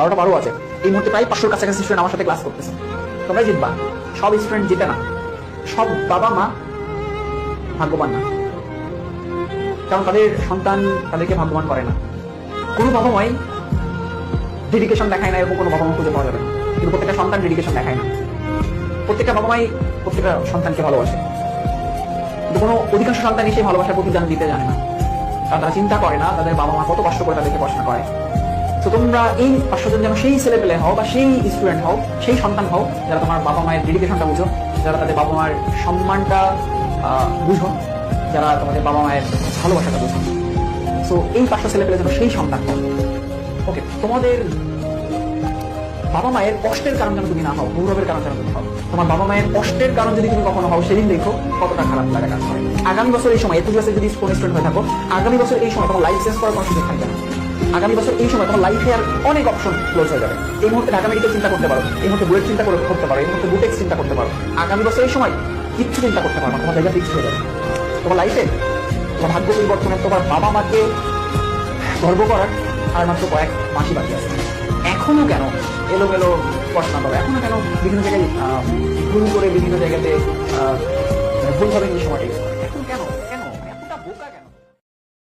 12টা আছে। এই মুহূর্তে প্রায় 500-র কাছাকাছি স্টুডেন্ট আমার সাথে ক্লাস করতেছে। তোমরাই জিতবা, সব স্টুডেন্ট জিতে না, সব বাবা মা ভাগ্যবান না, কারণ তাদের সন্তান তাদেরকে ভাগ্যবান করে না। কোনো বাবা মাই ডেডিকেশন দেখায় না, এরকম কোনো বাবা মা খুঁজে পাওয়া যাবে না। কিন্তু প্রত্যেকটা সন্তান ডেডিকেশন দেখায় না। প্রত্যেকটা বাবা মাই প্রত্যেকটা সন্তানকে ভালোবাসে, কিন্তু কোনো অধিকাংশ সন্তানই সেই ভালোবাসার প্রতিদান দিতে জানে না। কারণ তারা চিন্তা করে না তাদের বাবা মা কত কষ্ট করে তাদেরকে পড়াশোনা করে। তো তোমরা এই 500 জন যেন সেই ছেলে পেলে হও বা সেই স্টুডেন্ট হও, সেই সন্তান হও যারা তোমার বাবা মায়ের ডেডিকেশনটা বুঝো, যারা তাদের বাবা মায়ের সম্মানটা বুঝো, যারা তোমাদের বাবা মায়ের ভালোবাসাটা বুঝো। সো এই 500 ছেলে পেলে যেন সেই সন্তান হও। ওকে, তোমাদের বাবা মায়ের কষ্টের কারণ যেন তুমি না হও, গৌরবের কারণ যেন তুমি হও। তোমার বাবা মায়ের কষ্টের কারণ যদি তুমি কখনো হও, সেদিন দেখো কতটা খারাপ লাগা কাজ করে। আগামী বছর এই সময় এত ক্লাসে যদি কোন স্টুডেন্ট হয়ে থাকো, আগামী বছর এই সময় তোমার লাইফ চেঞ্জ করার কোনো সুযোগ থাকবে না। আগামী বছর এই সময় তোমার লাইফে আর অনেক অপশন ক্লোজ হয়ে যাবে। এই মুহূর্তে ঢাকা মেডিকেল চিন্তা করতে পারো, এই মুহূর্তে বুয়েট চিন্তা করতে পারো, এই মুহূর্তে বুটেক্স চিন্তা করতে পারো। আগামী বছর এই সময় কিচ্ছু চিন্তা করতে পারো না, তোমার জায়গা ফিক্স হয়ে যাবে। তোমার লাইফে তোমার ভাগ্য পরিবর্তনে তোমার বাবা মাকে গর্ব করার আর মাত্র কয়েক মাসই বাকি আছে। এখনো কেন এলোমেলো পড়াশোনা করো? এখনো কেন বিভিন্ন জায়গায় ভুল করে বিভিন্ন জায়গাতে ভুলভাবে নিয়ে সময়